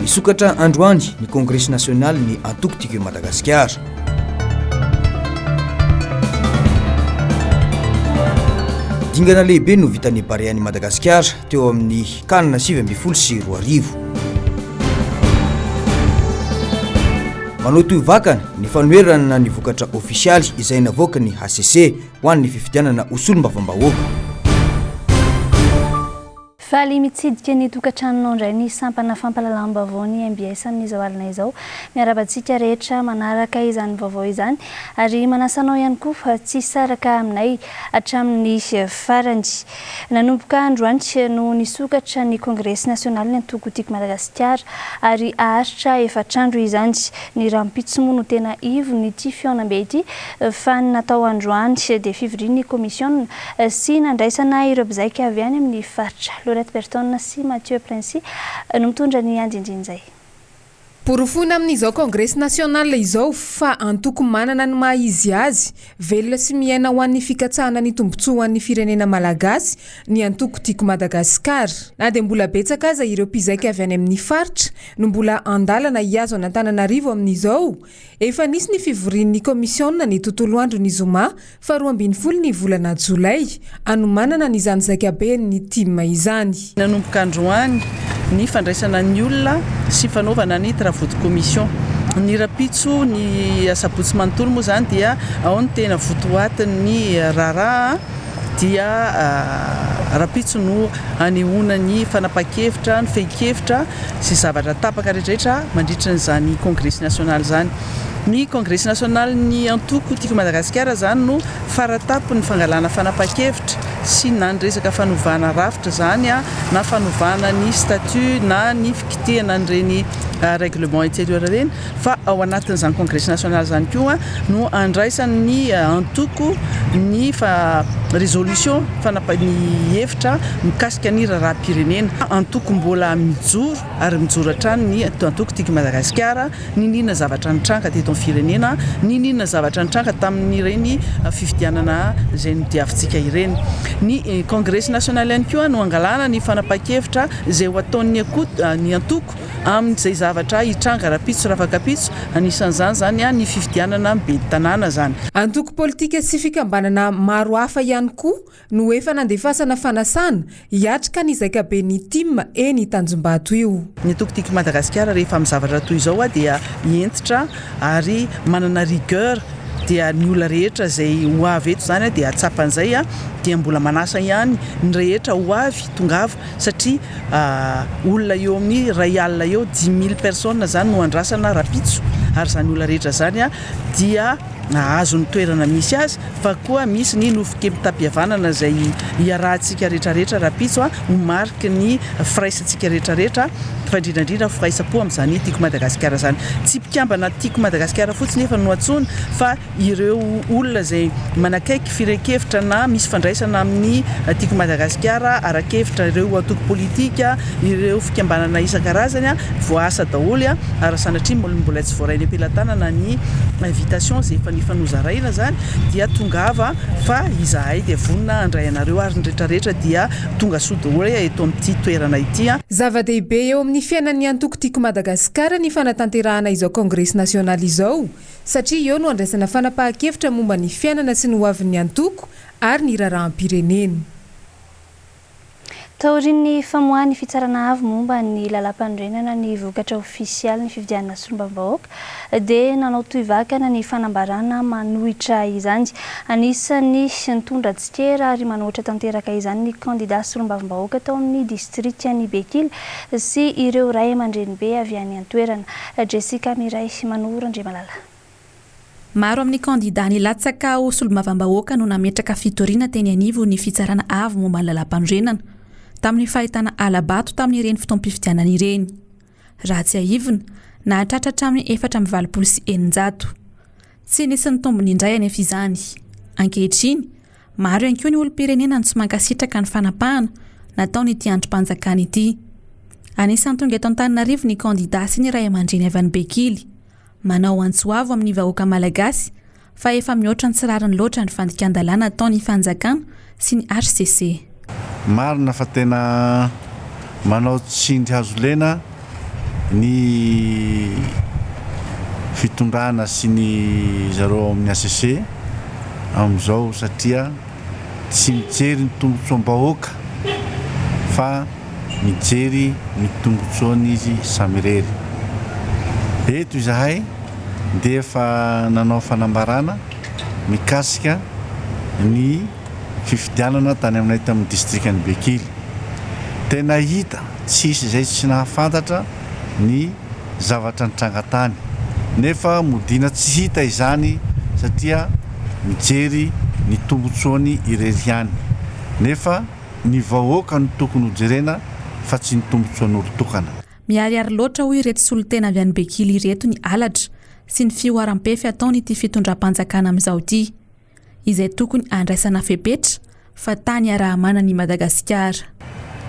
nisokatra androany ny Congrès national ny antoko tiako Madagasikara. Dingana lehibe no vitan'ny Bariany Madagasikara teo amin'ny kanina 7.2 Manao toy vakana ny fanoherana ny vokatra ofisialy izay navoaka ny HCC ho an'ny fifidianana solombavam-bahoaka. Faly mitsidika ny tokantranonao indray ny sampana fampalalam-baovao ny MBS amin'izao alina izao miarabantsika rehetra manaraka izany vaovao izany ary manasanao ihany koa fa tsy saraka aminay hatramin'ny farany. Nanomboka androany no nisokatra ny Congrès national ny antoko tiako Madagasikara ary aharitra efatrandro izany ny rampitsomo no tena ivo ny ty fiaonambe ity fa natao androany dia fivorian'ny komision sy nandraisana ireo mpizaika avy any amin'ny faritra. Personne si Mathieu Prince no mitondra ny andindrin'izay. Porofona amin'izao Congrès national izao fa antoko manana ny maha-izy azy velona sy miaina ho an'ny fikatsahana ny tombontsoa an'ny firenena malagasy ny antoko tiako Madagasikara. Na dia mbola betsaka aza ireo mpizaika avy any amin'ny faritra no mbola andalana hiazo an'Antananarivo amin'izao. Efa nisy ny fivorian'ny komisiona ny tontolo andro ny Zoma fa 12 ny volana Jolay anomanana ny zany ZAIKABEN'NY team izany. Nanomboka androany ny fandraisana ny olona sy fanaovana ny travaux de commission. Ny rapitso ny asabotsy manontolo moa zany dia ao ny tena votoatin'ny raharaha dia rapitso no anehoana ny fanapa-kevitra, ny fehi-kevitra sy zavatra tapaka rehetrarehetra mandritra n'izany Congrès national zany. Ny Congrès national ny antoko tiako Madagasikara zany no faratapo ny fangalana fanapa-kevitra sy na ny resaka fanovana rafitra zany na fanovana ny statut na ny fikitehana n'ireny règlement intérieur reny fa ao anatin'izany Congrès national zany koa no andraisan'ny antoko ny résolution fanapa-ny hevitra mikasika ny raharaham-pirenena. Antoko mbola mijoro ary mijoro hatrany ny antoko tiako Madagasikara ny ninona zavatra nitranga teto amin'ny firenena, ny ninona zavatra nitranga tamin'ireny fifidianana izay nodiavintsika ireny. Ny Congrès national ihany koa no angalana ny fanapa-kevitra izay ho ataon'ny ny antoko amin'izay zavatra hitranga rapitso rafakapitso anisan'izany zany ny fifidianana be tanàna zany. Antoko politika sy fikambanana maro hafa ihany koa no efa nandefasana fanasana hiatrika ny ZAIKABEN'NY team eny Tanjombato io. Ny antoko tiako Madagasikara rehefa amin'ny zavatra toy izao dia entitra ary manana rigueur dia ny olona rehetra izay ho avy eto zany dia atsapan'izay dia mbola manasa ihany ny rehetra ho avy tongava satria olona eo amin'ny ray alina eo 10,000 personnes zany no andrasana rapitso ary zany olona rehetra zany dia nahazo ny toerana misy azy fa koa misy ny nofokemitapiavanana izay iarahantsika rehetrarehetra rapitso ho mariky ny firaisantsika rehetrarehetra fa indrindrandrindra firaisapo amin'izany tiako Madagasikara zany. Tsy mpikambana tiako Madagasikara fotsiny efa no antsoina fa ireo olona izay manakaiky firekevitra na misy fandraisana amin'ny tiako Madagasikara arakevitra ireo antoko politika, ireo fikambanana isan-karazany voasa daholo ary sanatria mbola tsy voarainy ampelantanana ny invitation izay efa nifanozaraina zany dia tongava fa izahay dia vonina andray anareo ary ny rehetrarehetra dia tonga soa daholo eto amin'ity toerana ity. Zava-dehibe eo amin'ny fiainan'ny antoko tiako Madagasikara ny fanatanterahana izao Congrès national izao satria eo no andraisana fanapahan-kevitra momba ny fiainana sy ny hoavin'ny antoko ary ny raharaham-pirenena. Taorin'ny famoahany fitsarana avy momba ny lalam-pandrenana ny vokatra ofisialy ny fifidianana solombavam-bahoaka dia nanao toy vakana ny fanambarana manohitra izany. Anisany nitondra tsikera ary manohitra tanteraka izany ny kandida solombavam-bahoaka tao amin'ny distriktan'ny BEKILY sy ireo ray aman-dreny avy any an-toerana. Jessica Miray Manoro Andriamalala. Maro amin'ny kandida ny latsaka ao solombavam-bahoaka no nametraka fitoriana teny anivo ny fitsarana avy momba ny lalam-pandrenana tamin'ny fahitana alabato tamin'ny ireny fotoam-pifidianana ireny. Raha tsy aivina nahatratra hatramin'ny 4,9. Tsy nisy ny tombony indray any izany. Ankehitriny, maro ihany koa ny olom-pirenena no tsy mankasitraka ny fanapahana nataony ity androm-panjakana ity. Anisan'ny tonga eto Antananarivo ny kandida sy ny ray aman-dreny avy any BEKILY. Manao antsoavo amin'ny vahoaka malagasy fa efa mihoatra ny tsirariny loatra ny fandikan-dalàna ataony fanjakana sy ny HCC. Marina fa tena manao tsindry hazo lena ny fitondrana sy ny zareo amin'ny ACC amin'izao satria tsy mijery ny tombotsoam-bahoaka fa mijery ny tombotsoany izy samirery. Eto izahay dia efa nanao fanambarana mikasika ny fifidianana tany aminay tamin'ny distriktan'ny Bekily. Tena hita tsisy izay tsy nahafantatra ny zavatra nitrangatany nefa modina tsy hita izany satria mijery ny tombotsoany ireriany nefa ny vahoaka no tokony hojerena fa tsy ny tombotsoan'olo tokana. Miariary loatra hoy ireto solotena avy any Bekily ireto ny alatra sy ny fioaram-pefy ataony ity fitondram-panjakana amin'izao ity izay tokony andraisana fepetra fa tany arahamana ny Madagasikara.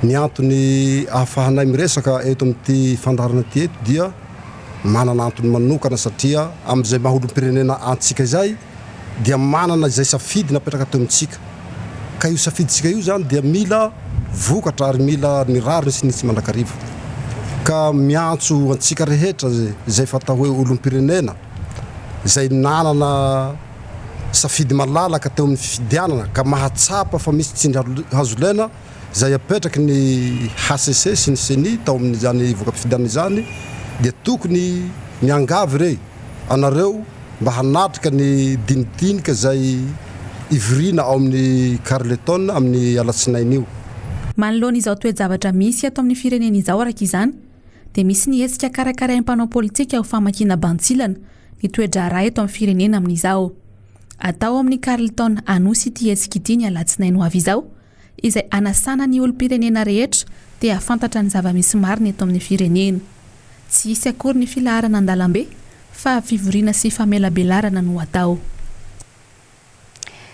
Ny antony ahafahanay miresaka eto amin'ity fandarana ity eto dia manana antony manokana satria amin'izay maholom-pirenena antsika izay dia manana izay safidy napetraka teo amintsika. Ka io safiditsika io zany dia mila vokatra ary mila ny rariny sy nisy mandrakariva. Ka miantso antsika rehetra izay fatao hoe olom-pirenena izay nanana safidy malalaka teo amin'ny fifidianana ka mahatsapa fa misy tsindry hazolena izay apetraky ny ACC sy ny CENI tao amin'izany voka-pifidianana izany dia tokony miangavy re anareo mba hanatrika ny dinidinika izay ivirina ao amin'ny Carleton amin'ny alatsinainy io. Manoloana izao toe-javatra misy ato amin'ny firenena izao araka izany dia misy ny hetsika karakaraim-panao politika ho famakina bantsilana ny toe-draharaha eto amin'ny firenena amin'izao. Atao amin'ny Carleton anosy ity hetsika ity ny alatsinainy ho avy izao izay anasana ny olom-pirenena rehetra dia afantatra ny zava-misy marina eto amin'ny firenena. Tsy hisy akory ny filaharana an-dalambe fa fivoriana sy famelabelarana no atao.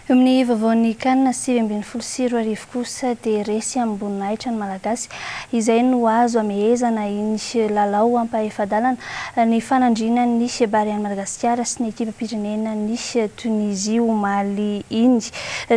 Amin'ny vaovaon'ny kanina 7:24 kosa dia resy amboninahitra ny malagasy izay no azo amehezana iny lalao ampahefadalana ny fanandrina ny bary any Madagasikara sy ny ekipa pirenena ny Tunisia omaly iny.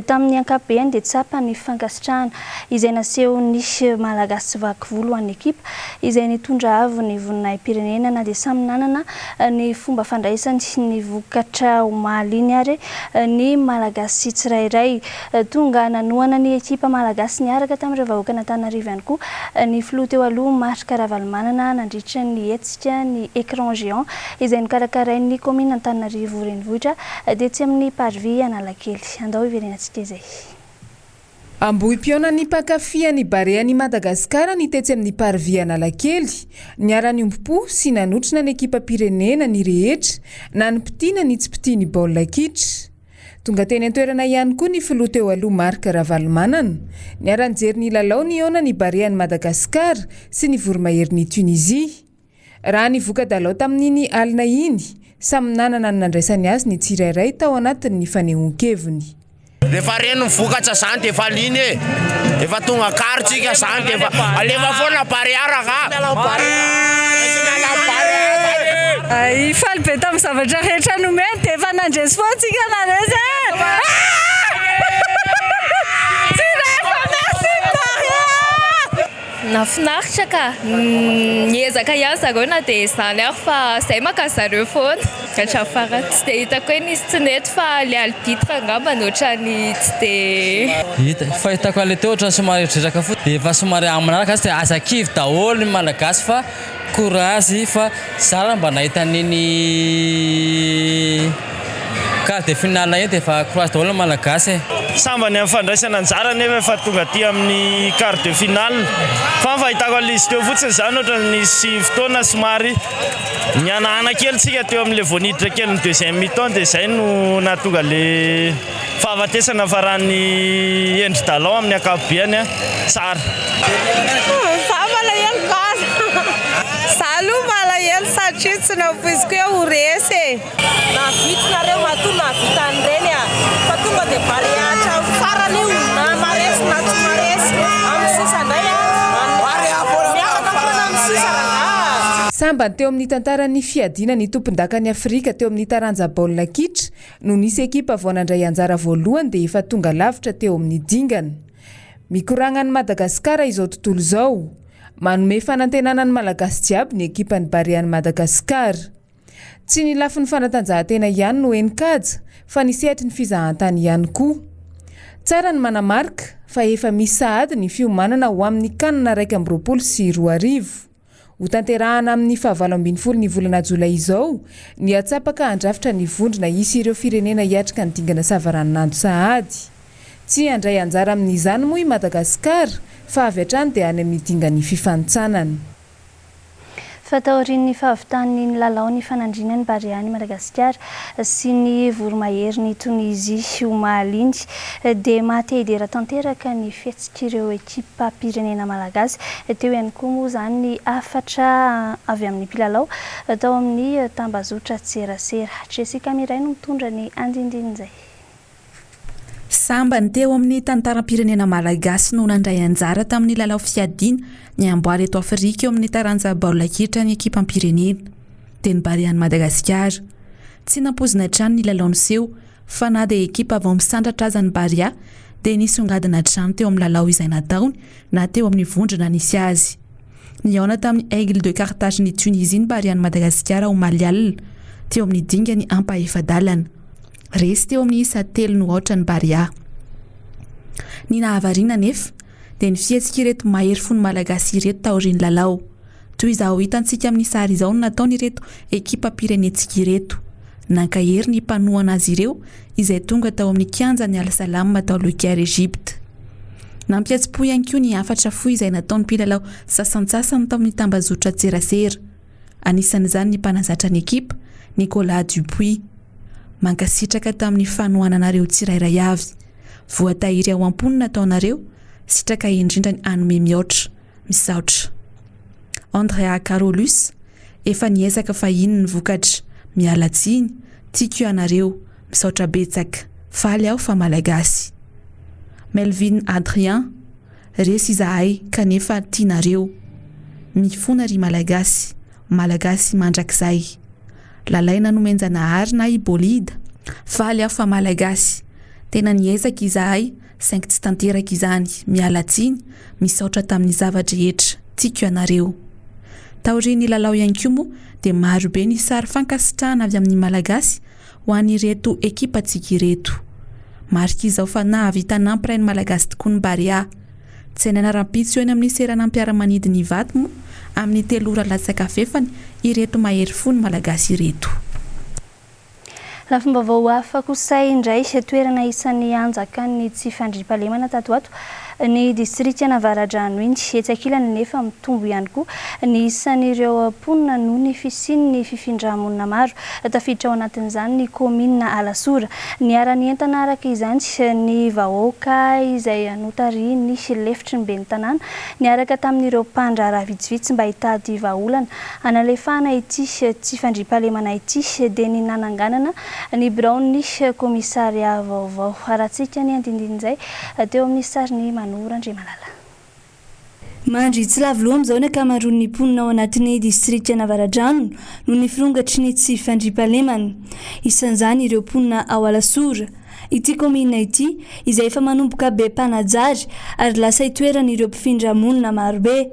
Tamin'ny ankapobeny dia tsapa ny fankasitrahana izay naseho ny malagasy vaky volo an'ny ekipa izay nitondra avo ny voninahim pirenena na dia samy nanana ny fomba fandraisany ny vokatra omaly iny ary ny malagasy sy tsirairay tonga nanoana ny ekipa malagasy niaraka tamin'ny vahoaka n'Antananarivo ihany koa ny filoha teo aloha marika ravalomanana nandritra ny hetsika ny écran géant izay nikarakarain'ny commune Antananarivo renivohitra dia tsy amin'ny parvis Analakely. Andao iverenantsika izay. Ambohi-piona ny mpankafia ny barean'i Madagasikara ny tetsy amin'ny parvis Analakely niara-ny ombom-po sy nanotrina ny ekipa pirenena ny rehetra na ny mpitiana ny tsy mpitiany baolina kitra. Tonga teny an-toerana ihany koa ny filoha teo aloha marika ravalomanana niara-nijery ny lalao ny ona ny barean'i Madagasikara sy ny voromahery ny Tunisia. Raha ny voka-dalao tamin'iny alina iny samy nanana ny nandraisany azy ny tsirairay tao anatin'ny fanehoan-keviny. Rehefa reno vokatra zany dia efa liny efa tonga karitsika zany dia efa alefa foana bariaraka. Ifaly be tamin'ny zavatra rehetra nomeny dia efa nandresy foantsika naresy. Nafinaritra ka niezaka ihany zareo na dia izany ary fa izay maka zareo foana katrafara tsy dia hitako hoe nisy tsy nety fa le albitre angamba ohatrany tsy dia hita fa hitako ale teo ohatrany somary eritretraka foana dia efa somary aminaraka azy dia asa-kivy daholo ny malagasy fa courage fa zara mba nahita niny quart de finale iny dia efa courage daholo ny malagasy sambany amin'ny fandraisana anjara nefa efa tonga aty amin'ny quart de finale fa fahitako an'izy teo fotsiny zany ohatra nisy fotoana somary nianahana kely tsika teo amin'le voaniditra kely ny deuxième mi-temps dia izay no nahatonga le fahafatesana farany endry dalao amin'ny ankapobeny tsara. Aloha malahelo satria tsy napoiziko hoe ho resy navitinareo matoa navitany reny fa tonga dia bariatra farany io na maresy na tsy maresy amin'ny sisa indray miakatra foana amin'ny sisa raha. Sambany teo amin'ny tantaran'ny fiadiana ny tompon-dakan'ny Afrika teo amin'ny taranja baolina kitra no nisy ekipa vao nandray anjara voalohany dia efa tonga lavitra teo amin'ny dingana. Mikoragna ny Madagasikara izao tontolo izao. manome fanantenana ny malagasy jiaby ny ekipa ny Barea ny Madagasikara. Tsy ny lafiny fanatanjahantena ihany no enikaja fa ny sehatry ny fizahantany ihany koa. Tsara ny manamarika fa efa misy sahady ny fiomanana ho amin'ny kanina 2024. Ho tanterahana amin'ny Vaovao Mbs ny volana Jolay izao, ny atsapaka andrafitra ny vondrona isy ireo firenena hiatrika ny dingana savaran'ando sahady. Tsy andray anjara amin'izany moa i Madagasikara fa avy hatrany dia any amin'ny dingan'ny fifantsanana. Fatahorin'ny fahavitany ny lalao ny fanandrina ny Barea ny Madagasikara sy ny voromahery ny Tunisia omahaliny dia mahatedera tanteraka ny fihetsik'ireo ekipa pirenena malagasy. Teo ihany koa moa izany ny afatra avy amin'ny mpilalao tao amin'ny tambazotra tserasera. Jessica Miray no mitondra ny andindin'izay. Samba ny teo amin'ny tantaram-pirenena malagasy no nandray anjara tamin'ny lalao fiadiana ny amboary eto Afrika eo amin'ny taranja baolina kitra ny ekipam-pirenena dia ny Barea ny Madagasikara. Tsy nampozina trano ny lalao niseho fa na dia ekipa vao misandratra aza ny Barea dia nisongadina trano teo amin'ny lalao izay nataony na teo amin'ny vondrona nisy azy. Niaona tamin'ny Aigle de Carthage ny Tunisie ny Barea ny Madagasikara ho malialina teo amin'ny dingany ampaefadalana. Resy teo amin'ny isa 3-0 ny Barea. Ny nahavarina nefa dia ny fihetsika ireto mahery fony malagasy ireto taorian'ny lalao. Toy izao hitantsika amin'ny sary izao no nataony ireto ekipa pirenetsika ireto. Nankahery ny mpanohana azy ireo izay tonga tao amin'ny kianja ny Alasalama tao Lokiara Egypte. Nampiatsipo ihany koa ny afatra fohy izay nataony mpilalao sasantsasany tao amin'ny tambazotra tserasera. Anisan'izany ny mpanazatra ny ekipa Nicolas Dupuis. Mankasitraka tamin'ny fanohananareo tsirairay avy. Voatahiry ao am-ponina nataonareo, sitraka indrindra ny anome mihoatra, misaotra. Andrea Carolus, efa niezaka fahiny ny vokatra, miala tsiny, tiako ianareo, misaotra betsaka, faly aho fa malagasy. Melvin Adrien, resy izahay kanefa tianareo, mifona ry malagasy, malagasy mandrakizay. Lalaina nomenjana ary na ibolida, faly aho fa malagasy. Tena niezaka izahay, saingy tsy tanteraka izany, miala tsiny, misaotra tamin'ny zavatra rehetra, tiako ianareo. Taorian'ny lalao ihany koa moa dia maro be ny sary fankasitrahana avy amin'ny malagasy ho an'ireto ekipantsika ireto. Marika izao fa nahavita nampirainy malagasy tokoa ny Barea. Tsy nanara-pitso eny amin'ny seranam-piaramanidiny vato moa amin'ny 3 ora latsakafefany ireto mahery fony malagasy ireto. Lafim-baovao hafa kosa indray toerana isan'ny anjakan'ny tsy fandriam-pahalemana tato ato ny distrikta Navaradrano iny etsy ankilany nefa mitombo ihany koa ny isan'ireo mponina noho ny fisian'ny fifindra-monina maro tafiditra ao anatin'izany ny KAOMININA ALASORA. Niara-ny entana araka izany ny vahoaka izay notary ny lefitry ny ben'ny tanàna niaraka tamin'ireo mpandraharaha vitsivitsy mba hitady vahaolana analefahana ity tsy fandriam-pahalemana ity dia ny nananganana ny Brown komisaria vaovao. Aratsika ny andindin'izay teo amin'ny sariny Manora Andriamalala. Mandry tsy lavy amin'izao ny ankamaroan'ny mponina ao anatin'ny distrikta Navaradrano no nifirongatry ny tsy fandriam-pahalemana. Isan'izany ireo mponina ao Alasora. Ity KAOMININA ity izay efa manomboka be mpanajary ary lasa itoeran'ireo mpifindra-monina marobe.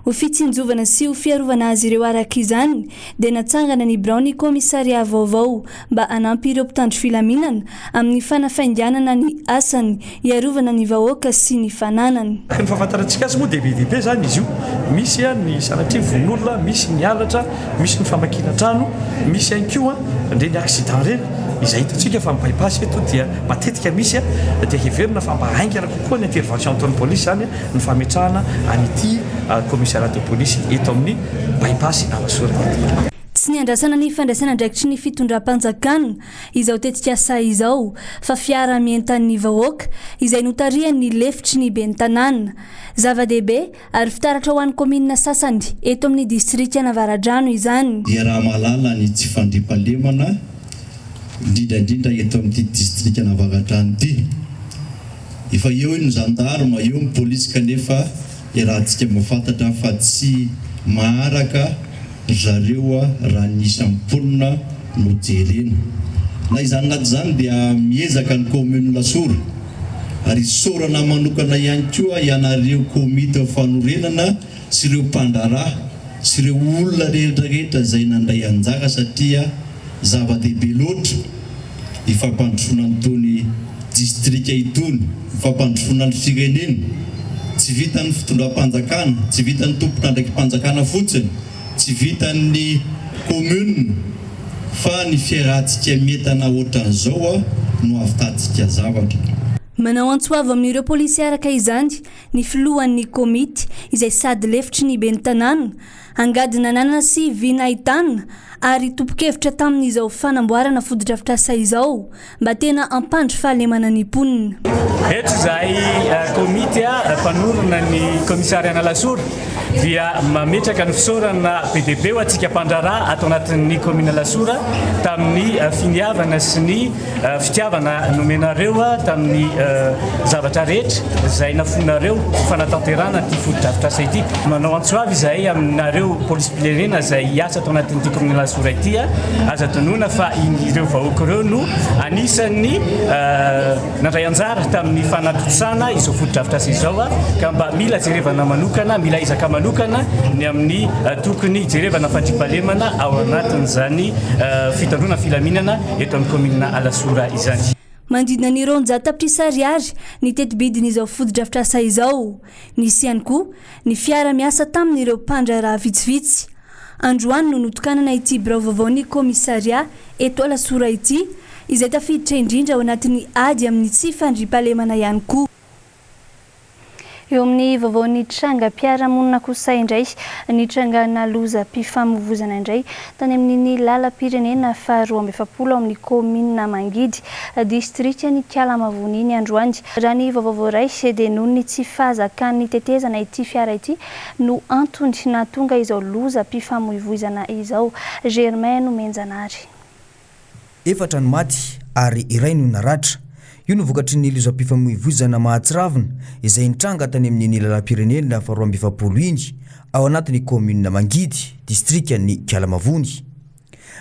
Ho fitsinjovana sy ho fiarovana azy ireo araka izany dia natsangana ny Brown komisaria vaovao mba hanampy ireo mpitandro filaminana amin'ny fanafainganana ny asany hiarovana ny vahoaka sy ny fananany. Ny fahafantarantsika azy moa dehibe zany izy io. Misy ny sanatria von'olona, misy ny halatra, misy ny famakina-trano, misy ihany koa reny accident reny izay hitantsika fa mibypassy eto dia matetika misy dia heverina fa mba haingana kokoa ny intervention ataon'ny polisy zany ny fametrahana an'ity commissariat de police eto amin'ny bypass Alasora. Tsy niandrasana ny fandraisana ndraikitry ny fitondram-panjakana izao tetika sa izao fa fiara mientan'ny vahoaka izay notarian'ny lefitry ny ben'ny tanàna. Zava-dehibe ary fitaratra ho an'ny KAOMININA sasany eto amin'ny distrikta Navaradrano izany. Dia raha malala ny tsy fandriam-pahalemana indrindra eto amin'ity distrikta Navaradrano ity. Efa eo ny gendarme, eo ny polisy kanefa rahantsika mahafantatra fa tsy maharaka zareo raha nisy amponina no jerena. Na izany naty izany dia miezaka ny commune Lasora ary sorana manokana ihany koa ianareo komity fanorenana sy ireo mpandraraha sy ireo olona rehetrarehetra izay nandray anjara satria zava-dehibe loatra ifampandrosoana n'itony distrika itony, ifampandrosoana ny firenena, tsy vitan'ny fitondram-panjakana, tsy vitan'ny tompona ndraiky mpanjakana fotsiny, tsy vitan'ny commune fa ny fiarahantsika metana ohatran'izao no avitantsika zavatra. Manao antsoava amin'ireo polisy araka izany ny filohan'ny komity izay sady lefitry ny ben'ny tanàna angadina nanana sy vinahitana ary topokevitra tamin'izao fanamboarana fotodrafitrasa izao mba tena ampandry fahalemana ny mponina. Eto izay komity mpanorona ny komissariana ALASORA dia mametraka ny fisaorana PDB ho antsika mpandraraha ato anatin'ny komina ALASORA tamin'ny finiavana sy ny fitiavana nomenareo tamin'ny zavatra rehetra izay nafonareo fanatanterana ty fotodrafitrasa ity. Manao antsoavy izay aminareo polisy pirenena izay hiasa ato anatin'ity komina ALASORA ity aza tonona fa ireo vahoaka ireo no anisan'ny nandray anjara tamin'ny fanatotsana izao fotodrafitrasa izao ka mba mila jerevana manokana, mila izaka manokana ny amin'ny tokony jerevana fandripalemana ao anatin'izany fitandrona filaminana eto amin'ny komina ALASORA izany. Mandrina ny ronja tapitrisa ariary ny tetibidin'izao fotodrafitrasa izao. Nisy ihany koa ny fiara miasa tamin'ireo mpandraraha vitsivitsy. Androany no notokanana ity birao vaovao ny komisaria eto ALASORA ity izay tafiditra indrindra ao anatin'ny ady amin'ny tsy fandripalemana ihany koa. Eo amin'ny vaovaon'ny trangam-piarahamonina kosa indray ny tranga naloza mpifamoivozana indray tany amin'ny lalam-pirenena faharoa amby efapolo amin'ny komina Mangidy distriktan'ny Kalamavoniny Androany. Raha ny vaovao iray dia noho ny tsy fahazakan'ny tetezana ity fiara ity no antony nahatonga izao loza mpifamoivozana izao. Germain no menjanary. Efatra ny maty ary iray no naratra. Io no vokatry ny lozam-pifamoivozana mahatsiravina izay nitranga tany amin'ny lalam-pirenena faharoa amby efapolo iny ao anatin'ny komina Mangidy distriktan'ny Kalamavony.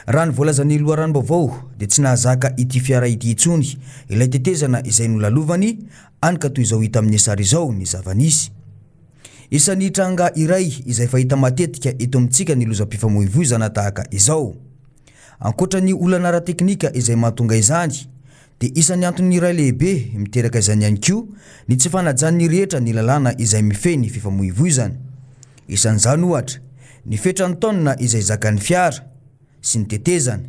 Raha ny voalazan'ny loharanom-baovao dia tsy nahazaka ity fiara ity intsony ilay tetezana izay nolalovany anka toy izao hita amin'ny sary izao ny zavanisy. Isan'ny tranga iray izay fahita matetika eto amintsika ny lozam-pifamoivozana tahaka izao. Ankoatra ny olana ara-teknika izay mahatonga izany dia isan'ny antony iray lehibe miteraka izany ihany koa ny tsy fanajan'ny rehetra ny lalàna izay mifehy fifamoivozana. Isan'izany ohatra ny fetrany taonina izay zakan'ny fiara sy ny tetezana,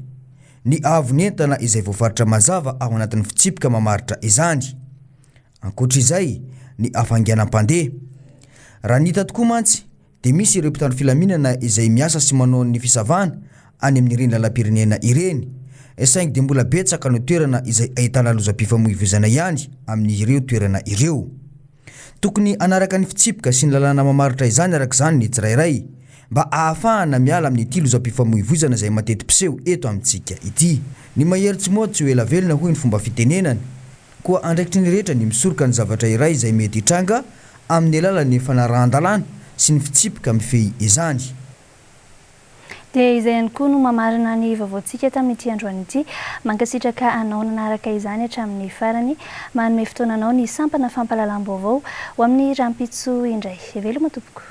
ny avonentana izay voafaritra mazava ao anatin'ny fitsipika mamaritra izany. Ankoatra izay ny afanganam-pandeha. Raha nita tokoa mantsy dia misy ireo mpitandro filaminana izay miasa sy manao ny fisavana any amin'ny ireny lalam-pirenena ireny. Saingy dia mbola betsaka no toerana izay ahitana lozam-pifamoivozana ihany amin'ny ireo toerana ireo. Tokony anaraka ny fitsipika sy ny lalàna mamaritra izany araka izany ny tsirairay mba ahafahana miala amin'ny ity lozam-pifamoivozana izay mateti-piseho eto amintsika ity. Ny mahery tsy moa tsy ho ela velona hoy ny fomba fitenenany. Koa andraikitry ny rehetra ny misoroka ny zavatra iray izay mety hitranga amin'ny alalan'ny fanarahan-dalàna sy ny fitsipika mifehy izany. Dia izay ihany koa no mamarina ny vaovaontsika tamin'ity androany ity. Mankasitraka anao nanaraka izany hatramin'ny farany. Manome fotoananao ny sampana fampahalalam-baovao ho amin'ny rahampitso indray. Veloma tompoko.